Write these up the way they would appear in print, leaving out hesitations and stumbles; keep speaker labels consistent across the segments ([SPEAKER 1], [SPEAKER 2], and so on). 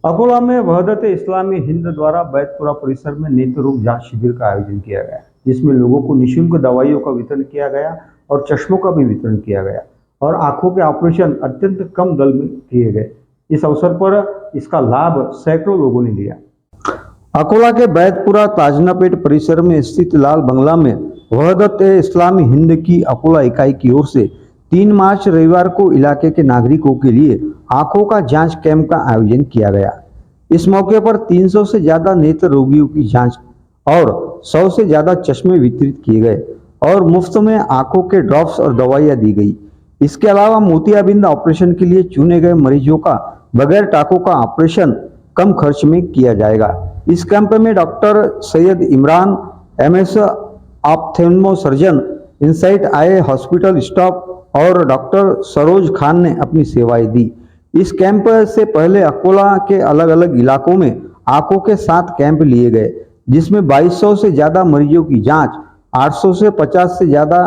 [SPEAKER 1] अकोला में वहदत इस्लामी हिंद द्वारा बैतपुरा परिसर में नेत्र रोग जांच शिविर का आयोजन किया गया, जिसमें लोगों को निःशुल्क दवाइयों का वितरण किया गया और चश्मों का भी वितरण किया गया और आंखों के ऑपरेशन अत्यंत कम दर में किए गए। इस अवसर पर इसका लाभ सैकड़ों लोगों ने लिया। अकोला के बैतपुरा ताजनापेट परिसर में स्थित लाल बंगला में वहदत इस्लामी हिंद की अकोला इकाई की ओर से 3 मार्च रविवार को इलाके के नागरिकों के लिए आंखों का जांच कैंप का आयोजन किया गया। इस मौके पर 300 से ज्यादा नेत्र रोगियों की जांच और 100 से ज्यादा चश्मे वितरित किए गए और मुफ्त में आंखों के ड्रॉप्स और दवाइयां दी गई। इसके अलावा मोतियाबिंद ऑपरेशन के लिए चुने गए मरीजों का बगैर टाकों का ऑपरेशन कम खर्च में किया जाएगा। इस कैंप में doctor Syed Imran MS ophthalmo surgeon, insight eye hospital staff और डॉक्टर सरोज खान ने अपनी सेवाएं दी। इस कैंप से पहले अकोला के अलग अलग इलाकों में आंखों के 7 कैंप लिए गए, जिसमें 2200 से ज्यादा मरीजों की जांच, 800 से 50 से ज्यादा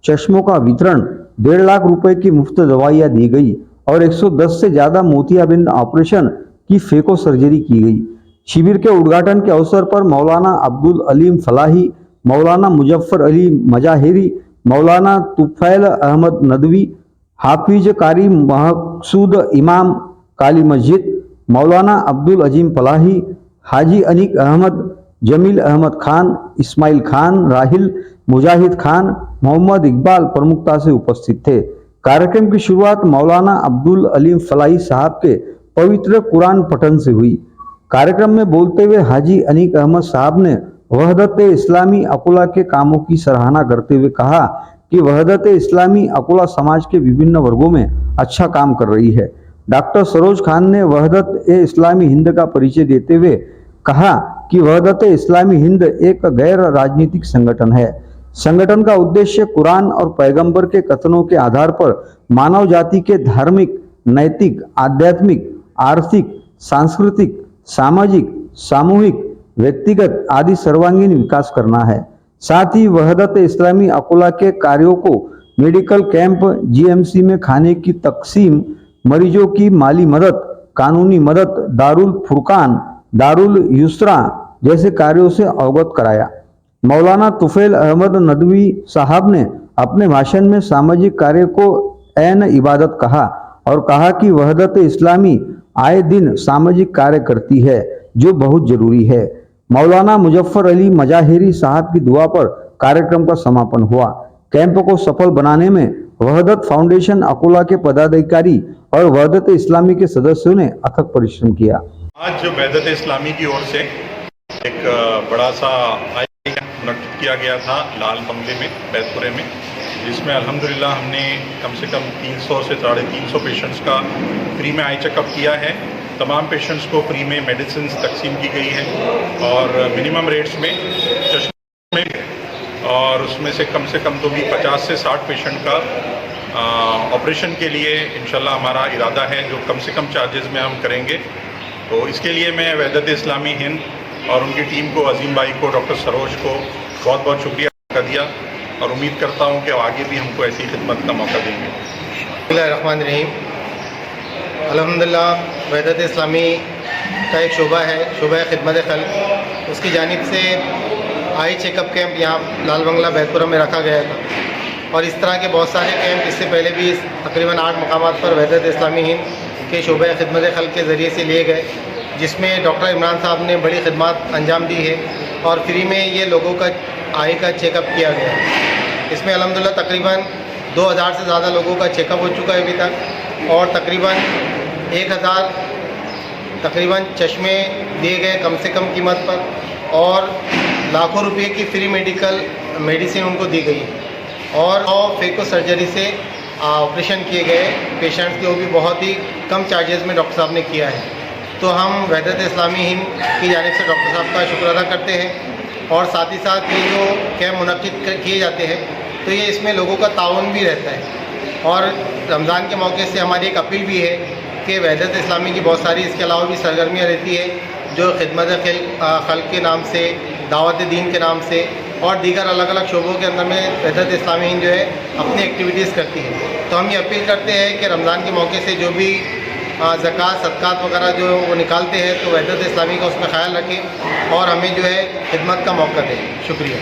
[SPEAKER 1] चश्मों का वितरण, 1.5 लाख रुपए की मुफ्त दवाइयां दी गई और 110 से ज्यादा मोतियाबिंद ऑपरेशन की फेको सर्जरी की गई। शिविर के उद्घाटन के अवसर पर मौलाना अब्दुल अलीम फलाही, मौलाना मुजफ्फर अली मजाहिरी, मौलाना तुफैल अहमद नदवी, हाफिज कारी मकसूद इमाम काली मस्जिद, मौलाना अब्दुल अजीम फलाही, हाजी अनीक अहमद, जमील अहमद खान, इस्माइल खान, राहिल, मुजाहिद खान, मोहम्मद इकबाल प्रमुखता से उपस्थित थे। कार्यक्रम की शुरुआत मौलाना अब्दुल अलीम फलाही साहब के पवित्र कुरान पठन से हुई। कार्यक्रम में बोलते हुए हाजी अनीक अहमद साहब ने वहदत इस्लामी अकोला के कामों की सराहना करते हुए कहा कि वहदत इस्लामी अकोला समाज के विभिन्न वर्गों में अच्छा काम कर रही है। डॉक्टर सरोज खान ने वहदत इस्लामी हिंद का परिचय देते हुए कहा कि वहदत इस्लामी हिंद एक गैर राजनीतिक संगठन है। संगठन का उद्देश्य कुरान और पैगंबर के कथनों के आधार पर मानव जाति के धार्मिक, नैतिक, आध्यात्मिक, आर्थिक, सांस्कृतिक, सामाजिक, सामूहिक, व्यक्तिगत आदि सर्वांगीण विकास करना है। साथ ही वहदत इस्लामी अकोला के कार्यों को मेडिकल कैंप, GMC में खाने की तकसीम, मरीजों की माली मदद, कानूनी मदद, दारुल फुरकान, दारुल युस्रा जैसे कार्यों से अवगत कराया। मौलाना तुफैल अहमद नदवी साहब ने अपने भाषण में सामाजिक कार्य को ऐन इबादत कहा और कहा कि वहदत इस्लामी आए दिन सामाजिक कार्य करती है, जो बहुत जरूरी है। मौलाना मुजफ्फर अली मजाहिरी साहब की दुआ पर कार्यक्रम का समापन हुआ। कैंप को सफल बनाने में वहदत फाउंडेशन अकोला के पदाधिकारी और वहदत इस्लामी के सदस्यों ने अथक परिश्रम किया।
[SPEAKER 2] आज जो वहदत इस्लामी की ओर से एक बड़ा सा मुनक्किद किया गया था लाल बंगले में, बैतपुरे में, जिसमें अल्हम्दुलिल्लाह हमने कम से कम 300 से 350 पेशेंट्स का फ्री में आई चेकअप किया है। तमाम पेशेंट्स को फ्री में मेडिसिन तकसीम की गई है और मिनिमम रेट्स में चश्मे और उसमें से कम तो भी 50 से 60 पेशेंट का ऑपरेशन के लिए इंशाल्लाह हमारा इरादा है, जो कम से कम चार्जेस में हम करेंगे। तो इसके लिए मैं वहदत इस्लामी हिंद और उनकी टीम को, अजीम भाई को, डॉक्टर सरोज को बहुत बहुत शुक्रिया अदा दिया और उम्मीद करता हूँ कि आगे भी हमको ऐसी खिदमत का मौका देंगे।
[SPEAKER 3] बिस्मिल्लाहिर्रहमानिर्रहीम। अल्हम्दुलिल्लाह वहदत इस्लामी का एक शोबा है, शोबा खिदमत खल्क, उसकी जानिब से आई चेकअप कैंप यहाँ लाल बंगला बैतपुरा में रखा गया था और इस तरह के बहुत सारे कैंप इससे पहले भी तकरीबन 8 मकामात पर वहदत इस्लामी हिंद के शोबा खिदमत खल्क के ज़रिए से लिए गए, जिसमें डॉक्टर इमरान साहब ने बड़ी खिदमत अंजाम दी है और फ्री में ये लोगों का आई का चेकअप किया गया। इसमें अल्हम्दुलिल्लाह तकरीबन 2000 से ज़्यादा लोगों का चेकअप हो चुका है अभी तक और तकरीबन 1000 चश्मे दिए गए कम से कम कीमत पर और लाखों रुपए की फ्री मेडिकल मेडिसिन उनको दी गई और फेको सर्जरी से ऑपरेशन किए गए पेशेंट्स के, वो भी बहुत ही कम चार्जेस में डॉक्टर साहब ने किया है। तो हम वहदत इस्लामी हिंद की जानिब से डॉक्टर साहब का शुक्र अदा करते हैं और साथ ही साथ ये जो कैंप मुनक्किद किए जाते हैं तो ये इसमें लोगों का ताउन भी रहता है और रमज़ान के मौके से हमारी एक अपील भी है कि वहदत इस्लामी की बहुत सारी इसके अलावा भी सरगर्मियाँ रहती है, जो खिदमत खल्क के नाम से, दावत दीन के नाम से और दीगर अलग अलग शोबों के अंदर में वहदत इस्लामी जो है अपनी एक्टिविटीज़ करती है। तो हम ये अपील करते हैं कि रमज़ान के मौके से जो भी ज़कात सदक़ात वगैरह जो वो निकालते हैं, तो वहदत इस्लामी का उसमें ख्याल रखें और हमें जो है खिदमत का मौका दें। शुक्रिया।